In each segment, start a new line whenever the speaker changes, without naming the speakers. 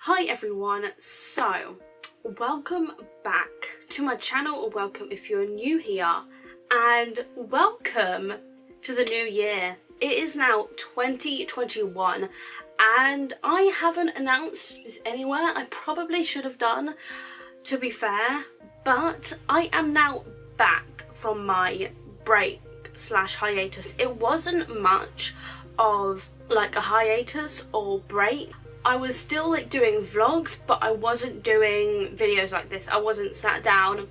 Hi everyone, so welcome back to my channel, or welcome if you're new here, and welcome to the new year. It is now 2021 and I haven't announced this anywhere. I probably should have done, to be fair, but I am now back from my break slash hiatus. It wasn't much of like a hiatus or break. I was still like doing vlogs, but I wasn't doing videos like this. I wasn't sat down,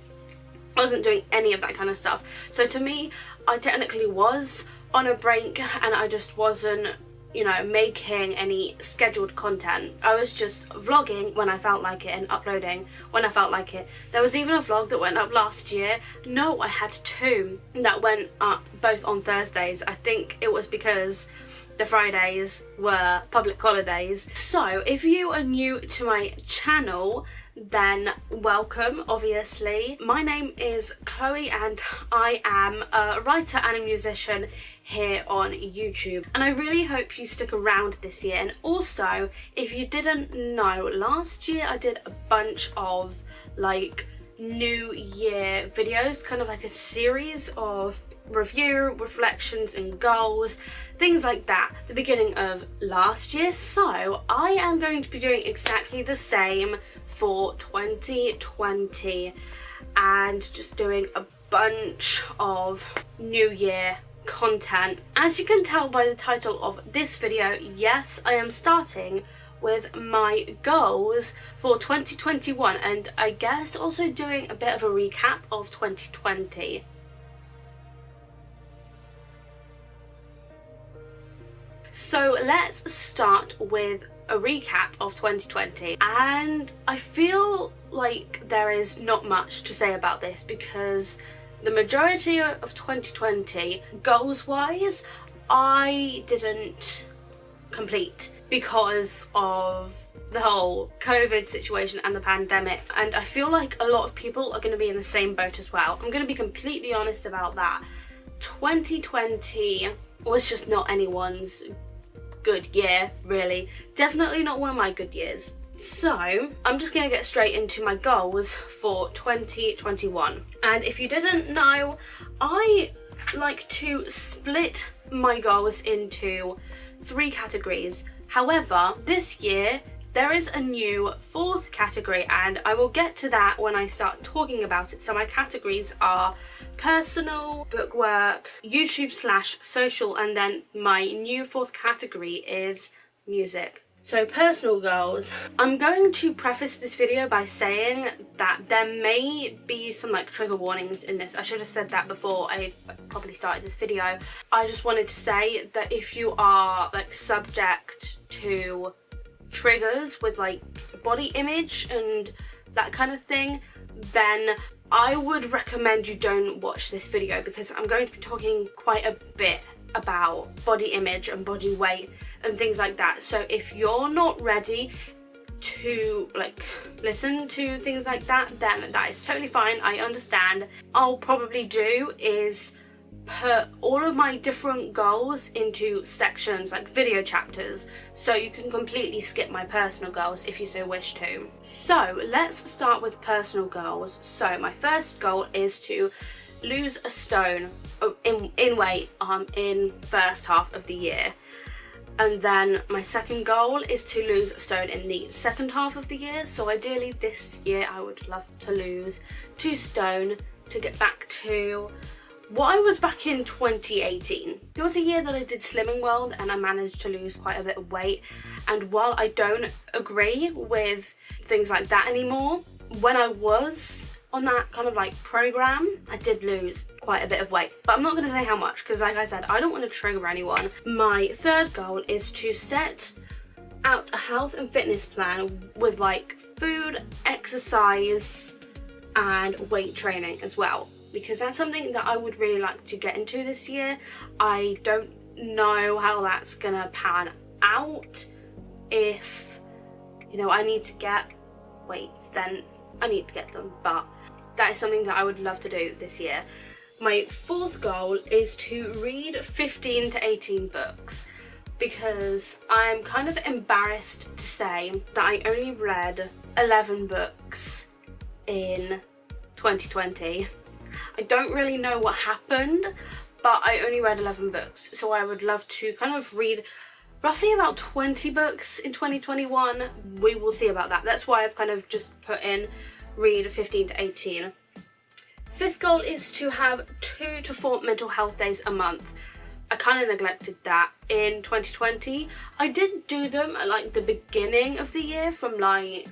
I wasn't doing any of that kind of stuff. So to me, I technically was on a break and I just wasn't, you know, making any scheduled content. I was just vlogging when I felt like it and uploading when I felt like it. There was even a vlog that went up last year. No, I had two that went up both on Thursdays. I think it was because the Fridays were public holidays. So if you are new to my channel, then welcome, obviously. My name is Chloe and I am a writer and a musician here on YouTube, and I really hope you stick around this year. And also, if you didn't know, last year I did a bunch of like New Year videos, kind of like a series of review, reflections and goals, things like that, the beginning of last year. So I am going to be doing exactly the same for 2020 and just doing a bunch of New Year content. As you can tell by the title of this video, yes, I am starting with my goals for 2021 and I guess also doing a bit of a recap of 2020. So let's start with a recap of 2020, and I feel like there is not much to say about this because the majority of 2020, goals wise, I didn't complete because of the whole COVID situation and the pandemic, and I feel like a lot of people are going to be in the same boat as well. I'm going to be completely honest about that. 2020 was just not anyone's good year, really. Definitely not one of my good years. So I'm just gonna get straight into my goals for 2021. And if you didn't know, I like to split my goals into 3 categories. However, this year there is a new 4th category and I will get to that when I start talking about it. So my categories are personal, bookwork, YouTube / social, and then my new 4th category is music. So personal goals. I'm going to preface this video by saying that there may be some like trigger warnings in this. I should have said that before I probably started this video. I just wanted to say that if you are like subject to triggers with like body image and that kind of thing, then I would recommend you don't watch this video because I'm going to be talking quite a bit about body image and body weight and things like that. So if you're not ready to like listen to things like that, then that is totally fine. I understand. I'll probably do is put all of my different goals into sections, like video chapters, so you can completely skip my personal goals if you so wish to. So let's start with personal goals. So my first goal is to lose a stone in weight in first half of the year, and then my second goal is to lose a stone in the second half of the year. So ideally this year I would love to lose 2 stone to get back to what I was back in 2018. It was a year that I did Slimming World and I managed to lose quite a bit of weight, and while I don't agree with things like that anymore, when I was on that kind of like program, I did lose quite a bit of weight, but I'm not going to say how much because like I said, I don't want to trigger anyone. My third goal is to set out a health and fitness plan with like food, exercise and weight training as well, because that's something that I would really like to get into this year. I don't know how that's gonna pan out. If, you know, I need to get weights, then I need to get them, but that is something that I would love to do this year. My 4th goal is to read 15 to 18 books because I'm kind of embarrassed to say that I only read 11 books in 2020. I don't really know what happened, but I only read 11 books, so I would love to kind of read roughly about 20 books in 2021. We will see about that. That's why I've kind of just put in read 15 to 18. Fifth goal is to have 2 to 4 mental health days a month. I kind of neglected that in 2020. I did do them at like the beginning of the year, from like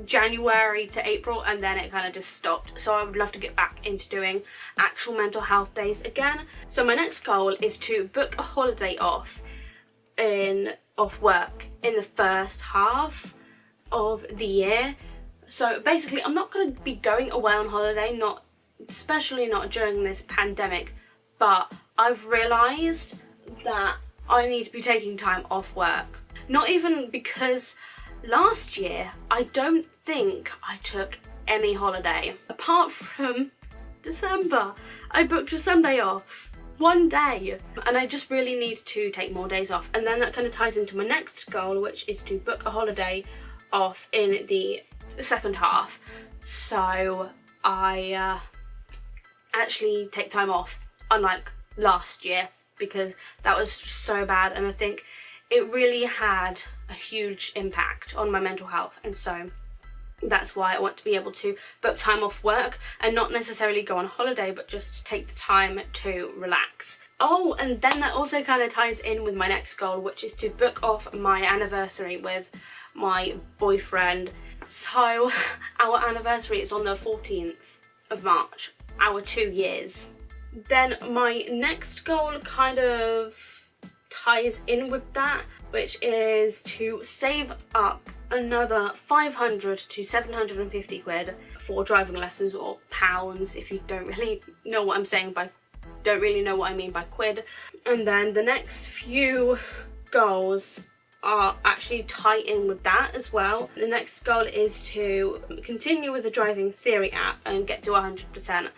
January to April, and then it kind of just stopped. So I would love to get back into doing actual mental health days again. So my next goal is to book a holiday off work in the first half of the year. So basically I'm not going to be going away on holiday, especially not during this pandemic, but I've realised that I need to be taking time off work. Not even because last year I don't think I took any holiday. Apart from December, I booked a Sunday off. One day, and I just really need to take more days off. And then that kind of ties into my next goal, which is to book a holiday off in the second half, so I actually take time off, unlike last year, because that was so bad, and I think it really had a huge impact on my mental health. And so that's why I want to be able to book time off work and not necessarily go on holiday, but just take the time to relax. Oh, and then that also kind of ties in with my next goal, which is to book off my anniversary with my boyfriend. So our anniversary is on the 14th of March, our 2 years. Then my next goal kind of ties in with that, which is to save up another 500 to 750 quid for driving lessons, or pounds if you don't really know what I'm saying by, don't really know what I mean by quid. And then the next few goals are actually tie in with that as well. The next goal is to continue with the driving theory app and get to 100%.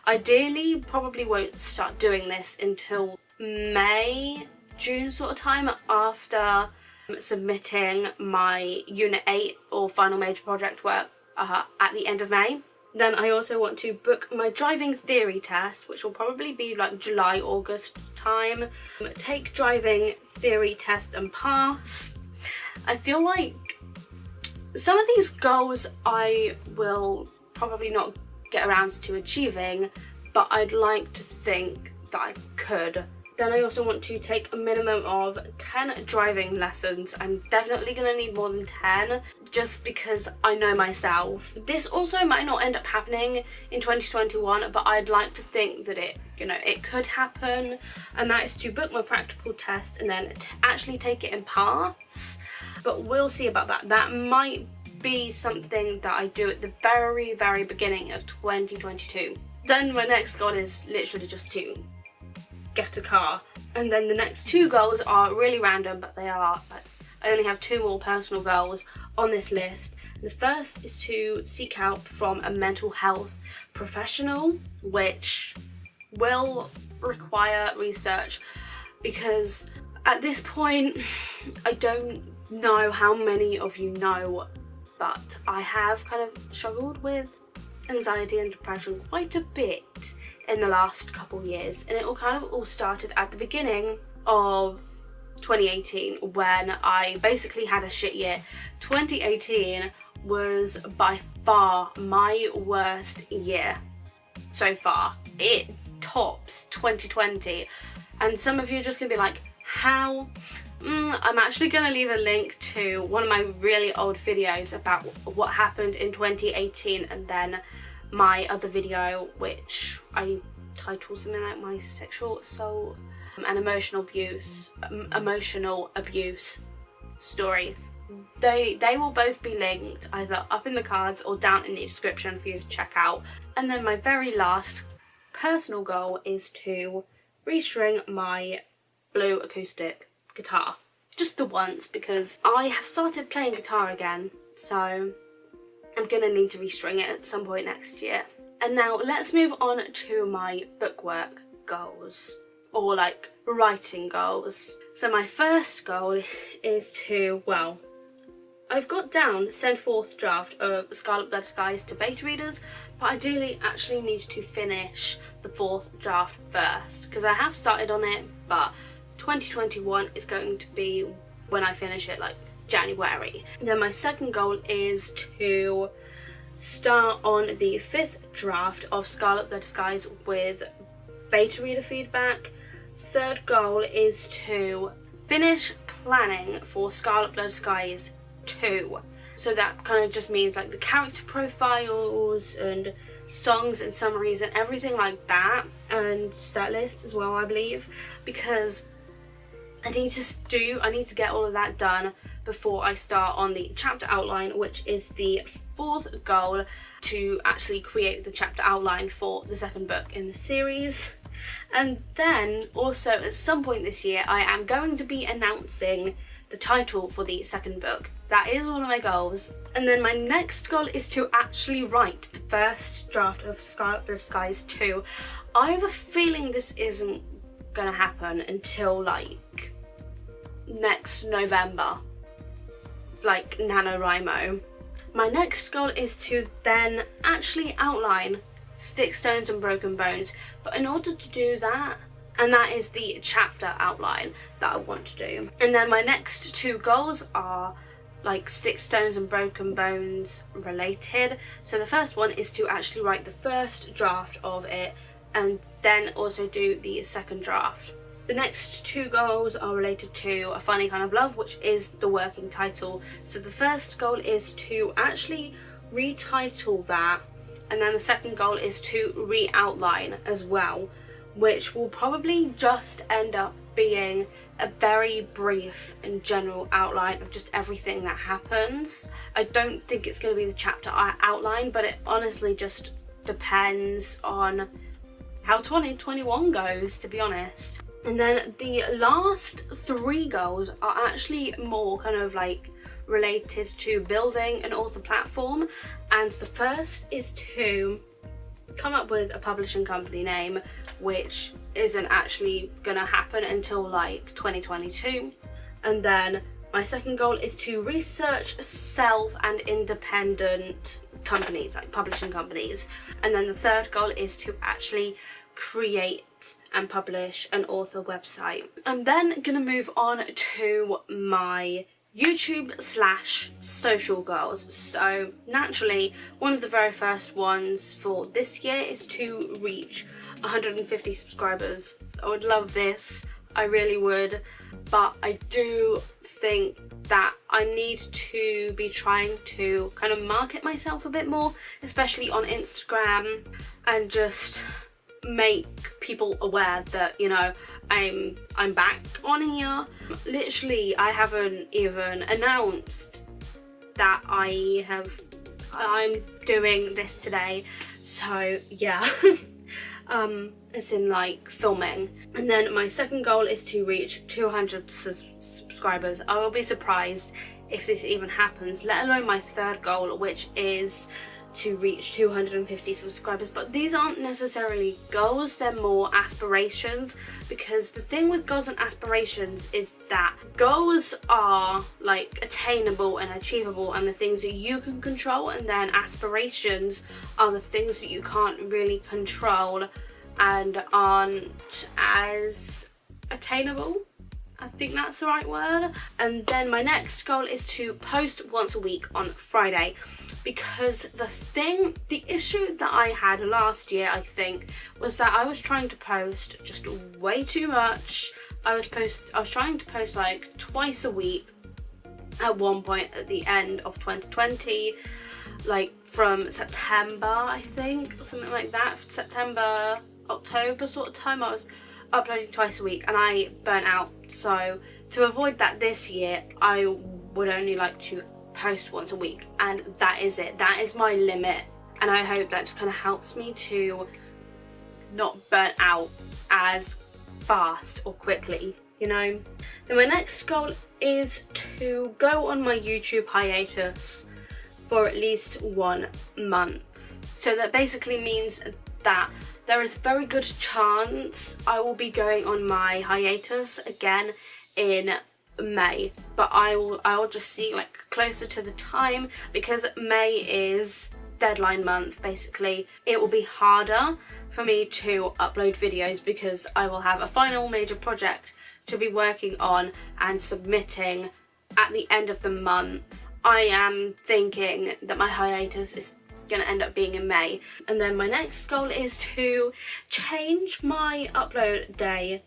Ideally, probably won't start doing this until May, June sort of time, after submitting my Unit 8 or final major project work at the end of May. Then I also want to book my driving theory test, which will probably be like July, August time. Take driving theory test and pass. I feel like some of these goals I will probably not get around to achieving, but I'd like to think that I could. Then I also want to take a minimum of 10 driving lessons. I'm definitely going to need more than 10, just because I know myself. This also might not end up happening in 2021, but I'd like to think that it could happen. And that is to book my practical test and then actually take it and pass. But we'll see about that. That might be something that I do at the very, very beginning of 2022. Then my next goal is literally just to get a car. And then the next 2 goals are really random, but I only have 2 more personal goals on this list. The first is to seek help from a mental health professional, which will require research, because at this point I don't know how many of you know, but I have kind of struggled with anxiety and depression quite a bit in the last couple years, and it all started at the beginning of 2018 when I basically had a shit year. 2018 was by far my worst year so far. It tops 2020, and some of you are just gonna be like, how? I'm actually gonna leave a link to one of my really old videos about what happened in 2018, and then my other video, which I titled something like my sexual assault and emotional abuse story. They will both be linked either up in the cards or down in the description for you to check out. And then my very last personal goal is to restring my blue acoustic guitar. Just the once, because I have started playing guitar again, so I'm gonna need to restring it at some point next year. And now let's move on to my bookwork goals, or like writing goals. So my first goal is to, well, I've got down send forth draft of Scarlet Blood Skies to beta readers, but ideally actually need to finish the 4th draft first, because I have started on it, but 2021 is going to be when I finish it, like January. Then my second goal is to start on the 5th draft of Scarlet Blood Skies with beta reader feedback. Third goal is to finish planning for Scarlet Blood Skies 2. So that kind of just means like the character profiles and songs and summaries and everything like that, and set lists as well, I believe, because I need to get all of that done before I start on the chapter outline, which is the 4th goal, to actually create the chapter outline for the 2nd book in the series. And then also at some point this year I am going to be announcing the title for the 2nd book. That is one of my goals. And then my next goal is to actually write the 1st draft of Scarlet Blood Skies 2. I have a feeling this isn't gonna happen until like next November, like NaNoWriMo. My next goal is to then actually outline Sticks, Stones and Broken Bones, but in order to do that, and that is the chapter outline that I want to do. And then my next 2 goals are like Sticks, Stones and Broken Bones related. So the first one is to actually write the 1st draft of it and then also do the 2nd draft. The next 2 goals are related to A Funny Kind of Love, which is the working title. So the first goal is to actually retitle that, and then the second goal is to re-outline as well, which will probably just end up being a very brief and general outline of just everything that happens. I don't think it's going to be the chapter outline, but it honestly just depends on how 2021 goes, to be honest. And then the last 3 goals are actually more kind of like related to building an author platform, and the first is to come up with a publishing company name, which isn't actually gonna happen until like 2022. And then my second goal is to research self and independent companies, like publishing companies. And then the third goal is to actually create and publish an author website. I'm then gonna move on to my YouTube/social goals. So naturally, one of the very first ones for this year is to reach 150 subscribers. I would love this, I really would, but I do think that I need to be trying to kind of market myself a bit more, especially on Instagram, and just make people aware that, you know, I'm back on here. Literally, I haven't even announced that I'm doing this today, so yeah. It's in like filming. And then my second goal is to reach 200 subscribers. I will be surprised if this even happens, let alone my third goal, which is to reach 250 subscribers. But these aren't necessarily goals, they're more aspirations, because the thing with goals and aspirations is that goals are like attainable and achievable and the things that you can control, and then aspirations are the things that you can't really control and aren't as attainable. I think that's the right word. And then my next goal is to post once a week on Friday, because the issue that I had last year, I think, was that I was trying to post just way too much. I was trying to post like twice a week at one point at the end of 2020, like from September, I think, or something like that. September, October sort of time, I was uploading twice a week and I burnt out. So to avoid that this year, I would only like to post once a week, and that is it. That is my limit, and I hope that just kind of helps me to not burn out as fast or quickly, you know. Then my next goal is to go on my YouTube hiatus for at least 1 month. So that basically means that there is a very good chance I will be going on my hiatus again in May, but I will just see like closer to the time, because May is deadline month basically. It will be harder for me to upload videos because I will have a final major project to be working on and submitting at the end of the month. I am thinking that my hiatus is going to end up being in May, and then my next goal is to change my upload day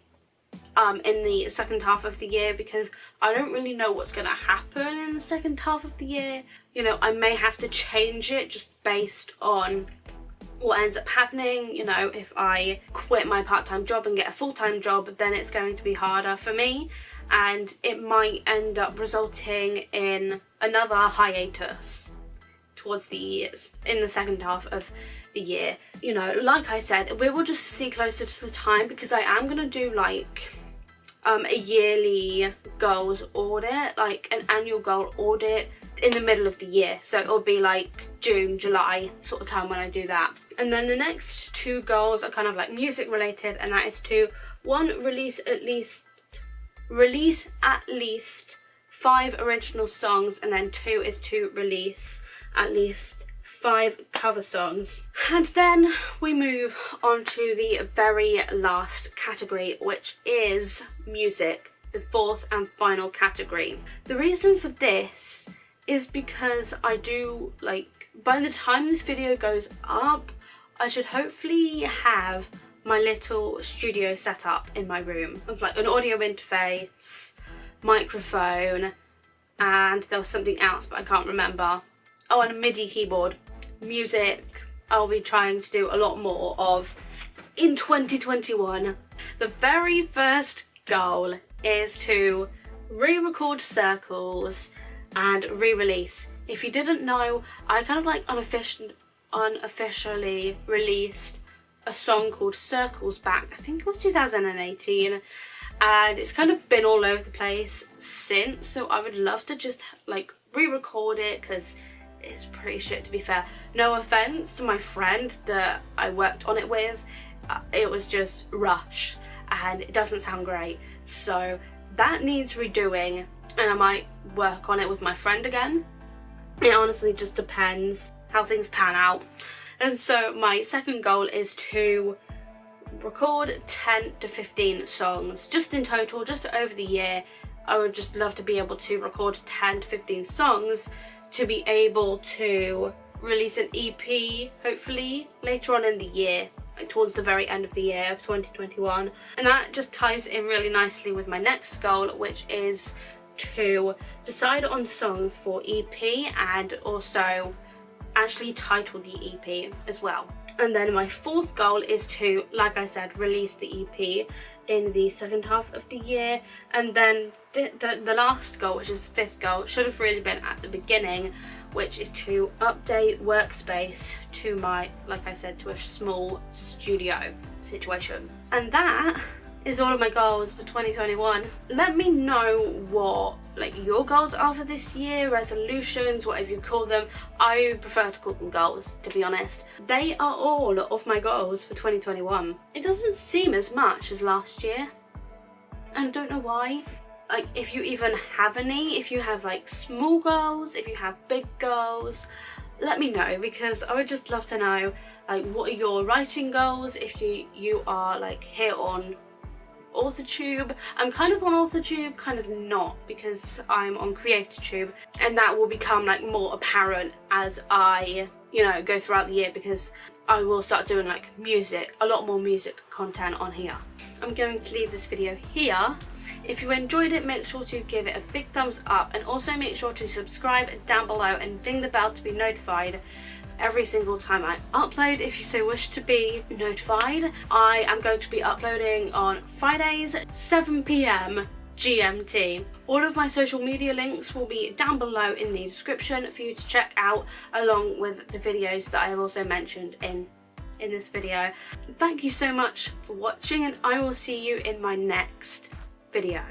in the second half of the year, because I don't really know what's going to happen in the second half of the year. You know, I may have to change it just based on what ends up happening. You know, if I quit my part-time job and get a full-time job, then it's going to be harder for me, and it might end up resulting in another hiatus in the second half of the year. You know, like I said, we will just see closer to the time, because I am going to do like a yearly goals audit, like an annual goal audit in the middle of the year. So it'll be like June, July sort of time when I do that. And then the next two goals are kind of like music related, and that is to, one, release at least 5 original songs, and then 2 is to release at least 5 cover songs. And then we move on to the very last category, which is music, the 4th and final category. The reason for this is because I do, like, by the time this video goes up, I should hopefully have my little studio set up in my room of like an audio interface, microphone, and there was something else but I can't remember. Oh, and a MIDI keyboard. Music I'll be trying to do a lot more of in 2021. The very first goal is to re-record Circles and re-release. If you didn't know, I kind of like unofficially released a song called Circles back, I think it was 2018, and it's kind of been all over the place since, so I would love to just like re-record it, because it's pretty shit, to be fair. No offense to my friend that I worked on it with, it was just rushed and it doesn't sound great, so that needs redoing, and I might work on it with my friend again. It honestly just depends how things pan out. And so my second goal is to record 10 to 15 songs, just in total, just over the year. I would just love to be able to record 10 to 15 songs to be able to release an EP, hopefully, later on in the year, like towards the very end of the year of 2021. And that just ties in really nicely with my next goal, which is to decide on songs for EP and also actually title the EP as well. And then my fourth goal is to, like I said, release the EP in the second half of the year. And then the last goal, which is the fifth goal, should have really been at the beginning, which is to update workspace to my, like I said, to a small studio situation. And that is all of my goals for 2021. Let me know what like your goals are for this year, resolutions, whatever you call them. I prefer to call them goals, to be honest. They are all of my goals for 2021. It doesn't seem as much as last year, and I don't know why. Like, if you even have any, if you have like small goals, if you have big goals, let me know, because I would just love to know like what are your writing goals. If you are like here on AuthorTube. I'm kind of on AuthorTube, kind of not, because I'm on CreatorTube, and that will become like more apparent as I, you know, go throughout the year, because I will start doing like music, a lot more music content on here. I'm going to leave this video here. If you enjoyed it, make sure to give it a big thumbs up, and also make sure to subscribe down below and ding the bell to be notified every single time I upload, if you so wish to be notified. I am going to be uploading on Fridays, 7 PM GMT. All of my social media links will be down below in the description for you to check out, along with the videos that I have also mentioned in this video. Thank you so much for watching, and I will see you in my next video.